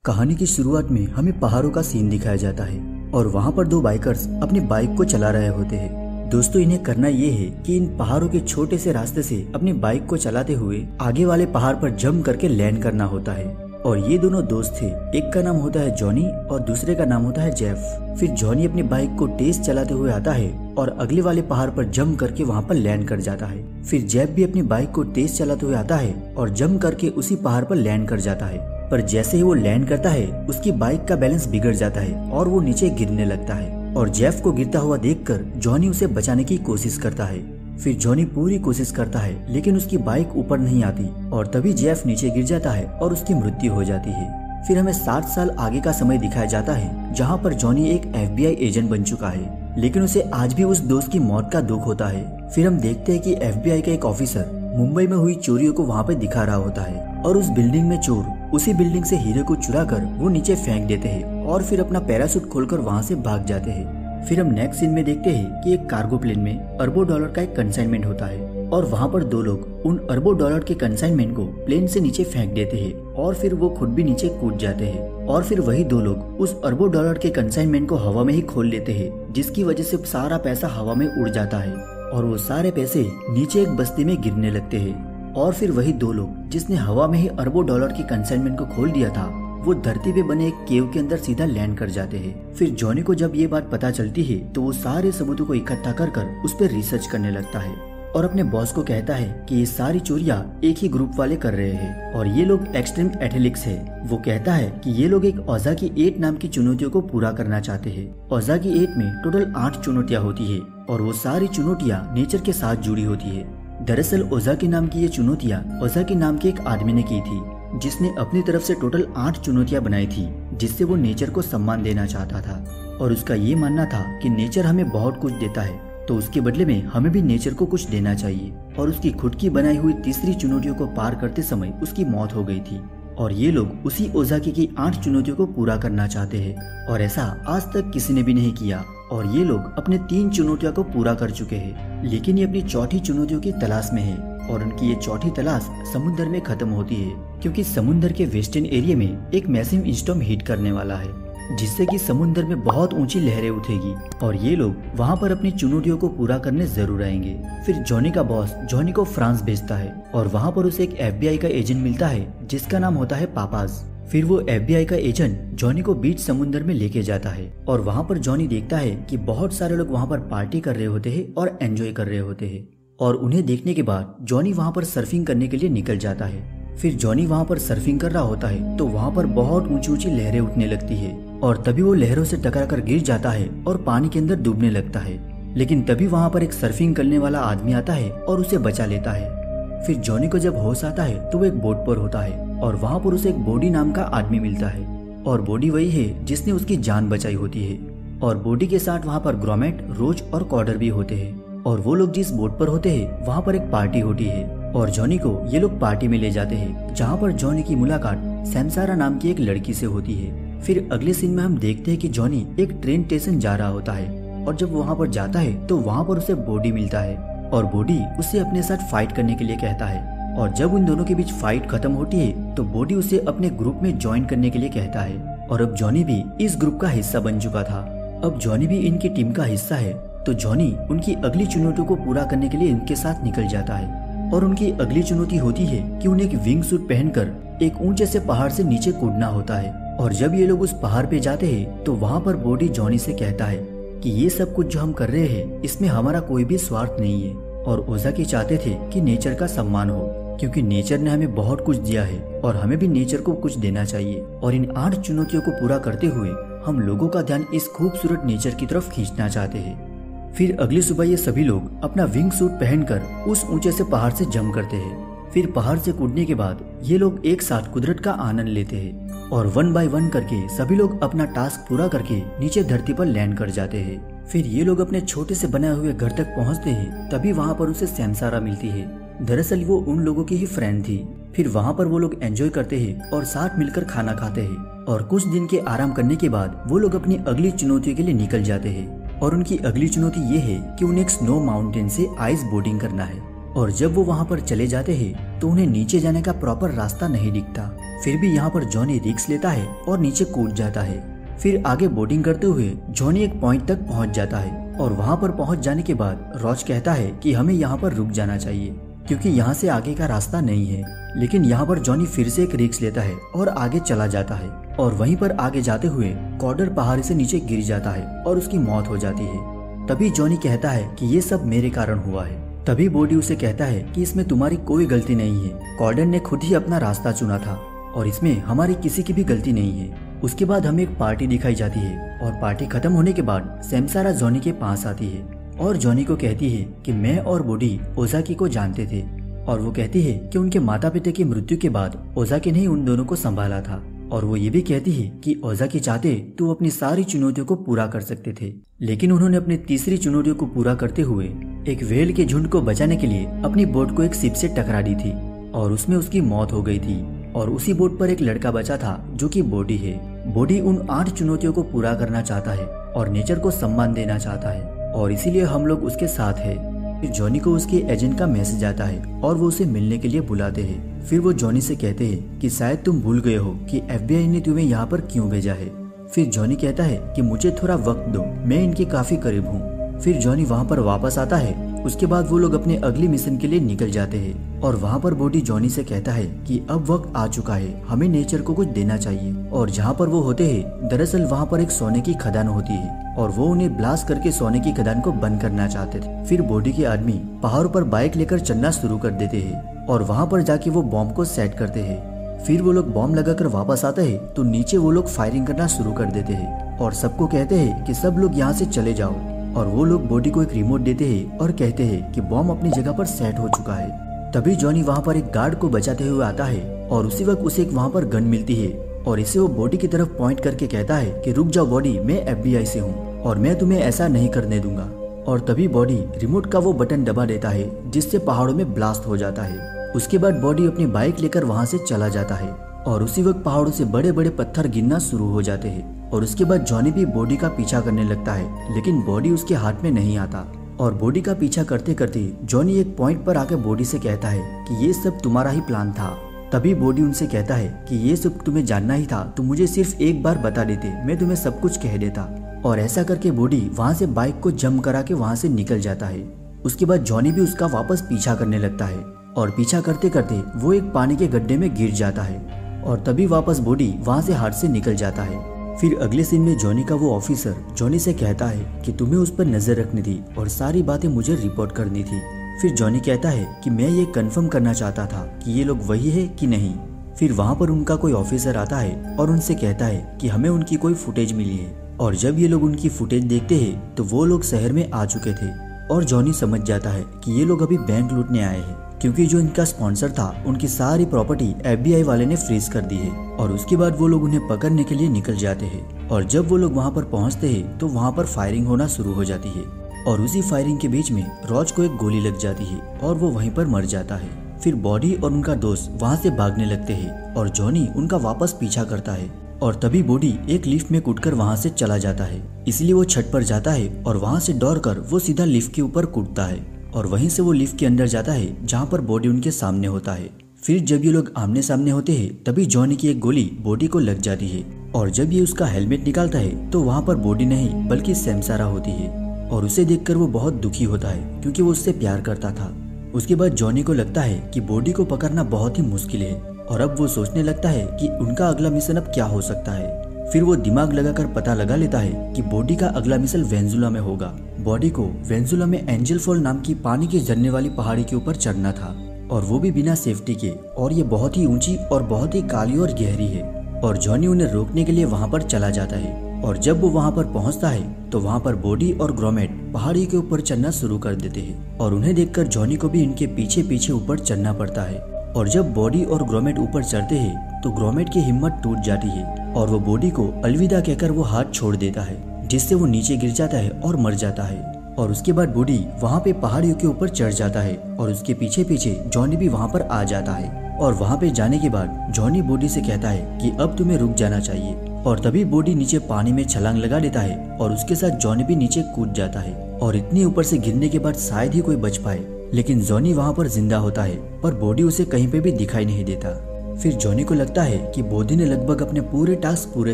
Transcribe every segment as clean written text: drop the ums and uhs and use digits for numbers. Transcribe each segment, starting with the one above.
कहानी की शुरुआत में हमें पहाड़ों का सीन दिखाया जाता है और वहाँ पर दो बाइकर्स अपनी बाइक को चला रहे होते हैं। दोस्तों, इन्हें करना ये है कि इन पहाड़ों के छोटे से रास्ते से अपनी बाइक को चलाते हुए आगे वाले पहाड़ पर जंप करके लैंड करना होता है। और ये दोनों दोस्त थे, एक का नाम होता है जॉनी और दूसरे का नाम होता है जेफ। फिर जॉनी अपनी बाइक को तेज चलाते हुए आता है और अगले वाले पहाड़ पर जंप करके वहाँ पर लैंड कर जाता है। फिर जेफ भी अपनी बाइक को तेज चलाते हुए आता है और जंप करके उसी पहाड़ पर लैंड कर जाता है। पर जैसे ही वो लैंड करता है उसकी बाइक का बैलेंस बिगड़ जाता है और वो नीचे गिरने लगता है। और जेफ को गिरता हुआ देखकर जॉनी उसे बचाने की कोशिश करता है। फिर जॉनी पूरी कोशिश करता है लेकिन उसकी बाइक ऊपर नहीं आती और तभी जेफ नीचे गिर जाता है और उसकी मृत्यु हो जाती है। फिर हमें 60 साल आगे का समय दिखाया जाता है जहाँ पर जॉनी एक FBI एजेंट बन चुका है, लेकिन उसे आज भी उस दोस्त की मौत का दुख होता है। फिर हम देखते हैं कि FBI का एक ऑफिसर मुंबई में हुई चोरियों को वहाँ पे दिखा रहा होता है और उस बिल्डिंग में चोर उसी बिल्डिंग से हीरे को चुरा कर वो नीचे फेंक देते हैं और फिर अपना पैराशूट खोलकर वहाँ से भाग जाते हैं। फिर हम नेक्स्ट सीन में देखते हैं कि एक कार्गो प्लेन में अरबों डॉलर का एक कंसाइनमेंट होता है और वहाँ पर दो लोग उन अरबों डॉलर के कंसाइनमेंट को प्लेन से नीचे फेंक देते हैं और फिर वो खुद भी नीचे कूद जाते हैं। और फिर वही दो लोग उस अरबों डॉलर के कंसाइनमेंट को हवा में ही खोल लेते हैं, जिसकी वजह से सारा पैसा हवा में उड़ जाता है और वो सारे पैसे नीचे एक बस्ती में गिरने लगते हैं। और फिर वही दो लोग जिसने हवा में ही अरबों डॉलर की कंसाइनमेंट को खोल दिया था, वो धरती पे बने एक केव के अंदर सीधा लैंड कर जाते हैं। फिर जॉनी को जब ये बात पता चलती है तो वो सारे सबूतों को इकट्ठा कर उस पर रिसर्च करने लगता है और अपने बॉस को कहता है कि ये सारी चोरियां एक ही ग्रुप वाले कर रहे हैं और ये लोग एक्सट्रीम एथलेटिक्स है। वो कहता है कि ये लोग एक ओज़ाकी 8 नाम की चुनौतियों को पूरा करना चाहते हैं। ओज़ाकी 8 में टोटल 8 चुनौतियां होती है और वो सारी चुनौतियां नेचर के साथ जुड़ी होती है। दरअसल ओज़ाकी नाम की ये चुनौतियां ओज़ाकी नाम के एक आदमी ने की थी, जिसने अपनी तरफ से टोटल 8 चुनौतियां बनाई थी, जिससे वो नेचर को सम्मान देना चाहता था। और उसका ये मानना था कि नेचर हमें बहुत कुछ देता है तो उसके बदले में हमें भी नेचर को कुछ देना चाहिए। और उसकी खुद की बनाई हुई तीसरी चुनौतियों को पार करते समय उसकी मौत हो गई थी और ये लोग उसी ओज़ाकी की 8 चुनौतियों को पूरा करना चाहते हैं और ऐसा आज तक किसी ने भी नहीं किया। और ये लोग अपने 3 चुनौतियों को पूरा कर चुके हैं, लेकिन ये अपनी चौथी चुनौतियों की तलाश में है और उनकी ये चौथी तलाश समुद्र में खत्म होती है, क्योंकि समुद्र के वेस्टर्न एरिया में एक मैसिव स्टॉर्म हिट करने वाला है, जिससे कि समुद्र में बहुत ऊंची लहरें उठेगी और ये लोग वहाँ पर अपनी चुनौतियों को पूरा करने जरूर आएंगे। फिर जॉनी का बॉस जॉनी को फ्रांस भेजता है और वहाँ पर उसे एक FBI का एजेंट मिलता है जिसका नाम होता है पापाज। फिर वो FBI का एजेंट जॉनी को बीच समुद्र में लेके जाता है और वहाँ पर जॉनी देखता है कि बहुत सारे लोग वहाँ पर पार्टी कर रहे होते हैं और एंजॉय कर रहे होते हैं। और उन्हें देखने के बाद जॉनी वहाँ पर सर्फिंग करने के लिए निकल जाता है। फिर जॉनी वहाँ पर सर्फिंग कर रहा होता है तो वहाँ पर बहुत ऊंची ऊंची लहरें उठने लगती है और तभी वो लहरों से टकरा कर गिर जाता है और पानी के अंदर डूबने लगता है। लेकिन तभी वहाँ पर एक सर्फिंग करने वाला आदमी आता है और उसे बचा लेता है। फिर जॉनी को जब होश आता है तो वो एक बोट पर होता है और वहाँ पर उसे एक बॉडी नाम का आदमी मिलता है और बॉडी वही है जिसने उसकी जान बचाई होती है। और बॉडी के साथ वहाँ पर ग्रोमेट, रोज और कॉर्डर भी होते हैं और वो लोग जिस बोट पर होते हैं वहाँ पर एक पार्टी होती है और जॉनी को ये लोग पार्टी में ले जाते हैं, जहाँ पर जॉनी की मुलाकात सैमसारा नाम की एक लड़की से होती है। फिर अगले सीन में हम देखते हैं कि जॉनी एक ट्रेन स्टेशन जा रहा होता है और जब वहाँ पर जाता है तो वहाँ पर उसे बॉडी मिलता है और बॉडी उसे अपने साथ फाइट करने के लिए कहता है। और जब उन दोनों के बीच फाइट खत्म होती है तो बॉडी उसे अपने ग्रुप में ज्वाइन करने के लिए कहता है। और अब जॉनी भी इस ग्रुप का हिस्सा बन चुका था। अब जॉनी भी इनकी टीम का हिस्सा है तो जॉनी उनकी अगली चुनौतियों को पूरा करने के लिए इनके साथ निकल जाता है। और उनकी अगली चुनौती होती है कि उन्हें एक विंग सूट पहनकर एक ऊंचे से पहाड़ से नीचे कूदना होता है। और जब ये लोग उस पहाड़ पे जाते हैं तो वहाँ पर बॉडी जॉनी से कहता है कि ये सब कुछ जो हम कर रहे हैं इसमें हमारा कोई भी स्वार्थ नहीं है और ओज़ाकी चाहते थे कि नेचर का सम्मान हो, क्योंकि नेचर ने हमें बहुत कुछ दिया है और हमें भी नेचर को कुछ देना चाहिए। और इन 8 चुनौतियों को पूरा करते हुए हम लोगों का ध्यान इस खूबसूरत नेचर की तरफ खींचना चाहते हैं। फिर अगली सुबह ये सभी लोग अपना विंग सूट पहनकर उस ऊंचे से पहाड़ से जंप करते हैं। फिर पहाड़ से कूदने के बाद ये लोग एक साथ कुदरत का आनंद लेते हैं और 1 बाय 1 करके सभी लोग अपना टास्क पूरा करके नीचे धरती पर लैंड कर जाते हैं। फिर ये लोग अपने छोटे से बनाए हुए घर तक पहुंचते हैं, तभी वहाँ पर उसे सैमसारा मिलती है। दरअसल वो उन लोगों की ही फ्रेंड थी। फिर वहाँ पर वो लोग एंजॉय करते हैं और साथ मिलकर खाना खाते हैं और कुछ दिन के आराम करने के बाद वो लोग अपनी अगली चुनौती के लिए निकल जाते हैं। और उनकी अगली चुनौती ये है कि उन्हें एक स्नो माउंटेन से आइस बोटिंग करना है। और जब वो वहाँ पर चले जाते हैं तो उन्हें नीचे जाने का प्रॉपर रास्ता नहीं दिखता। फिर भी यहाँ पर जॉनी रिस्क लेता है और नीचे कूद जाता है। फिर आगे बोटिंग करते हुए जॉनी एक पॉइंट तक पहुँच जाता है और वहाँ पर पहुँच जाने के बाद रॉज कहता है कि हमें यहाँ पर रुक जाना चाहिए क्योंकि यहाँ से आगे का रास्ता नहीं है। लेकिन यहाँ पर जॉनी फिर से एक रिस्क लेता है और आगे चला जाता है और वहीं पर आगे जाते हुए कॉर्डर पहाड़ी से नीचे गिर जाता है और उसकी मौत हो जाती है। तभी जॉनी कहता है कि ये सब मेरे कारण हुआ है। तभी बॉडी उसे कहता है कि इसमें तुम्हारी कोई गलती नहीं है, कॉर्डर ने खुद ही अपना रास्ता चुना था और इसमें हमारी किसी की भी गलती नहीं है। उसके बाद हमें एक पार्टी दिखाई जाती है और पार्टी खत्म होने के बाद सैमसारा जॉनी के पास आती है और जॉनी को कहती है कि मैं और बॉडी ओजाकी को जानते थे और वो कहती है कि उनके माता पिता की मृत्यु के बाद ओजाकी ने ही उन दोनों को संभाला था और वो ये भी कहती है कि ओजाकी चाहते तो अपनी सारी चुनौतियों को पूरा कर सकते थे, लेकिन उन्होंने अपनी तीसरी चुनौतियों को पूरा करते हुए एक व्हेल के झुंड को बचाने के लिए अपनी बोट को एक शिप से टकरा दी थी और उसमें उसकी मौत हो गई थी। और उसी बोट पर एक लड़का बचा था जो कि बॉडी है। बॉडी उन 8 चुनौतियों को पूरा करना चाहता है और नेचर को सम्मान देना चाहता है और इसीलिए हम लोग उसके साथ है। फिर जॉनी को उसके एजेंट का मैसेज आता है और वो उसे मिलने के लिए बुलाते हैं। फिर वो जॉनी से कहते हैं कि शायद तुम भूल गए हो कि FBI ने तुम्हें यहाँ पर क्यों भेजा है। फिर जॉनी कहता है कि मुझे थोड़ा वक्त दो, मैं इनके काफी करीब हूँ। फिर जॉनी वहाँ पर वापस आता है। उसके बाद वो लोग अपने अगली मिशन के लिए निकल जाते हैं और वहाँ पर बॉडी जॉनी से कहता है कि अब वक्त आ चुका है, हमें नेचर को कुछ देना चाहिए। और जहाँ पर वो होते हैं दरअसल वहाँ पर एक सोने की खदान होती है और वो उन्हें ब्लास्ट करके सोने की खदान को बंद करना चाहते थे। फिर बॉडी के आदमी पहाड़ों पर बाइक लेकर चलना शुरू कर देते हैं और वहाँ पर जाके वो बॉम्ब को सेट करते हैं। फिर वो लोग बॉम्ब लगाकर वापस आते हैं तो नीचे वो लोग फायरिंग करना शुरू कर देते हैं और सबको कहते हैं कि सब लोग यहाँ से चले जाओ। और वो लोग बॉडी को एक रिमोट देते हैं और कहते हैं कि बॉम्ब अपनी जगह पर सेट हो चुका है। तभी जॉनी वहाँ पर एक गार्ड को बचाते हुए आता है और उसी वक्त उसे एक वहाँ पर गन मिलती है और इसे वो बॉडी की तरफ पॉइंट करके कहता है कि रुक जाओ बॉडी, मैं FBI से हूँ और मैं तुम्हें ऐसा नहीं करने दूंगा। और तभी बॉडी रिमोट का वो बटन दबा देता है जिससे पहाड़ों में ब्लास्ट हो जाता है। उसके बाद बॉडी अपनी बाइक लेकर वहाँ से चला जाता है और उसी वक्त पहाड़ों से बड़े बड़े पत्थर गिरना शुरू हो जाते हैं। और उसके बाद जॉनी भी बॉडी का पीछा करने लगता है, लेकिन बॉडी उसके हाथ में नहीं आता। और बॉडी का पीछा करते करते जॉनी एक पॉइंट पर आकर बॉडी से कहता है कि ये सब तुम्हारा ही प्लान था। तभी बॉडी उनसे कहता है कि ये सब तुम्हें जानना ही था तो मुझे सिर्फ एक बार बता देते, मैं तुम्हें सब कुछ कह देता। और ऐसा करके बॉडी वहाँ से बाइक को जंप करा के वहाँ से निकल जाता है। उसके बाद जॉनी भी उसका वापस पीछा करने लगता है और पीछा करते करते वो एक पानी के गड्ढे में गिर जाता है और तभी वापस बॉडी वहाँ से हाथ से निकल जाता है। फिर अगले सीन में जॉनी का वो ऑफिसर जॉनी से कहता है कि तुम्हें उस पर नजर रखनी थी और सारी बातें मुझे रिपोर्ट करनी थी। फिर जॉनी कहता है कि मैं ये कंफर्म करना चाहता था कि ये लोग वही है कि नहीं। फिर वहाँ पर उनका कोई ऑफिसर आता है और उनसे कहता है कि हमें उनकी कोई फुटेज मिली है। और जब ये लोग उनकी फुटेज देखते हैं तो वो लोग शहर में आ चुके थे और जॉनी समझ जाता है कि ये लोग अभी बैंक लूटने आए हैं, क्योंकि जो इनका स्पॉन्सर था उनकी सारी प्रॉपर्टी FBI वाले ने फ्रीज कर दी है। और उसके बाद वो लोग उन्हें पकड़ने के लिए निकल जाते हैं और जब वो लोग वहाँ पर पहुँचते हैं तो वहाँ पर फायरिंग होना शुरू हो जाती है और उसी फायरिंग के बीच में रॉज को एक गोली लग जाती है और वो वहीं पर मर जाता है। फिर बॉडी और उनका दोस्त वहाँ से भागने लगते हैं और जॉनी उनका वापस पीछा करता है और तभी बॉडी एक लिफ्ट में कूदकर वहाँ से चला जाता है। इसलिए वो छत पर जाता है और वहाँ से दौड़कर वो सीधा लिफ्ट के ऊपर कूदता है और वहीं से वो लिफ्ट के अंदर जाता है जहाँ पर बॉडी उनके सामने होता है। फिर जब ये लोग आमने सामने होते हैं तभी जॉनी की एक गोली बॉडी को लग जाती है और जब ये उसका हेलमेट निकालता है तो वहाँ पर बॉडी नहीं बल्कि सैमसारा होती है और उसे देखकर वो बहुत दुखी होता है क्योंकि वो उससे प्यार करता था। उसके बाद जॉनी को लगता है कि बॉडी को पकड़ना बहुत ही मुश्किल है और अब वो सोचने लगता है कि उनका अगला मिशन अब क्या हो सकता है। फिर वो दिमाग लगाकर पता लगा लेता है कि बॉडी का अगला मिशन वेनेजुला में होगा। बॉडी को वेनेजुला में एंजल फॉल नाम की पानी की झरने वाली पहाड़ी के ऊपर चढ़ना था और वो भी बिना सेफ्टी के, और ये बहुत ही ऊंची और बहुत ही काली और गहरी है। और जॉनी उन्हें रोकने के लिए वहाँ पर चला जाता है और जब वो वहाँ पर पहुँचता है तो वहाँ पर बॉडी और ग्रोमेट पहाड़ी के ऊपर चढ़ना शुरू कर देते हैं और उन्हें देखकर जॉनी को भी इनके पीछे पीछे ऊपर चढ़ना पड़ता है। और जब बॉडी और ग्रोमेट ऊपर चढ़ते हैं तो ग्रोमेट की हिम्मत टूट जाती है और वो बॉडी को अलविदा कहकर वो हाथ छोड़ देता है, जिससे वो नीचे गिर जाता है और मर जाता है। और उसके बाद बॉडी वहाँ पे पहाड़ियों के ऊपर चढ़ जाता है और उसके पीछे पीछे जॉनी भी वहाँ पर आ जाता है। और वहाँ पे जाने के बाद जॉनी बॉडी से कहता है कि अब तुम्हें रुक जाना चाहिए और तभी बॉडी नीचे पानी में छलांग लगा देता है और उसके साथ जॉनी भी नीचे कूद जाता है। और इतनी ऊपर से गिरने के बाद शायद ही कोई बच पाए, लेकिन जॉनी वहाँ पर जिंदा होता है पर बॉडी उसे कहीं पे भी दिखाई नहीं देता। फिर जॉनी को लगता है कि बॉडी ने लगभग अपने पूरे टास्क पूरे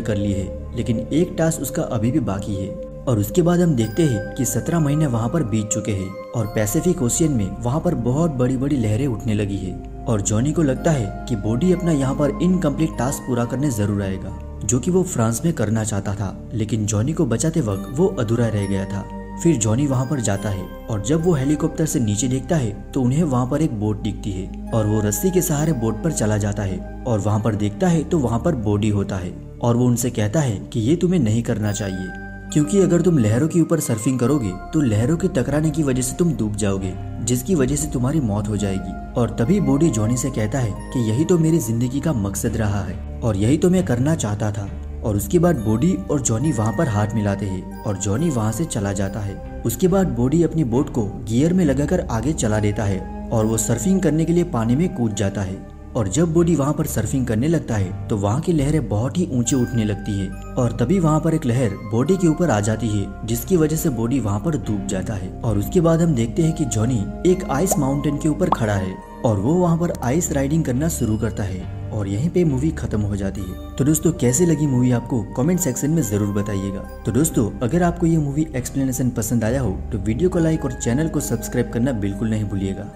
कर लिए हैं, लेकिन एक टास्क उसका अभी भी बाकी है। और उसके बाद हम देखते हैं कि 17 महीने वहाँ पर बीत चुके हैं और पैसिफिक ओशियन में वहाँ पर बहुत बड़ी बड़ी लहरें उठने लगी है। और जॉनी को लगता है कि बॉडी अपना यहाँ पर इनकम्प्लीट टास्क पूरा करने जरूर आएगा, जो कि वो फ्रांस में करना चाहता था, लेकिन जॉनी को बचाते वक्त वो अधूरा रह गया था। फिर जॉनी वहाँ पर जाता है और जब वो हेलीकॉप्टर से नीचे देखता है तो उन्हें वहाँ पर एक बोट दिखती है और वो रस्सी के सहारे बोट पर चला जाता है और वहाँ पर देखता है तो वहाँ पर बॉडी होता है और वो उनसे कहता है कि ये तुम्हें नहीं करना चाहिए, क्योंकि अगर तुम लहरों के ऊपर सर्फिंग करोगे तो लहरों के टकराने की वजह से तुम डूब जाओगे, जिसकी वजह से तुम्हारी मौत हो जाएगी। और तभी बॉडी जॉनी से कहता है कि यही तो मेरी जिंदगी का मकसद रहा है और यही तो मैं करना चाहता था। और उसके बाद बॉडी और जॉनी वहाँ पर हाथ मिलाते हैं और जॉनी वहाँ से चला जाता है। उसके बाद बॉडी अपनी बोट को गियर में लगाकर आगे चला देता है और वो सर्फिंग करने के लिए पानी में कूद जाता है। और जब बॉडी वहाँ पर सर्फिंग करने लगता है तो वहाँ की लहरें बहुत ही ऊंचे उठने लगती है और तभी वहाँ पर एक लहर बॉडी के ऊपर आ जाती है, जिसकी वजह से बॉडी वहाँ पर डूब जाता है। और उसके बाद हम देखते हैं कि जॉनी एक आइस माउंटेन के ऊपर खड़ा है और वो वहाँ पर आइस राइडिंग करना शुरू करता है और यहीं पे मूवी खत्म हो जाती है। तो दोस्तों कैसी लगी मूवी आपको कमेंट सेक्शन में जरूर बताइएगा। तो दोस्तों अगर आपको ये मूवी एक्सप्लेनेशन पसंद आया हो तो वीडियो को लाइक और चैनल को सब्सक्राइब करना बिल्कुल नहीं भूलिएगा।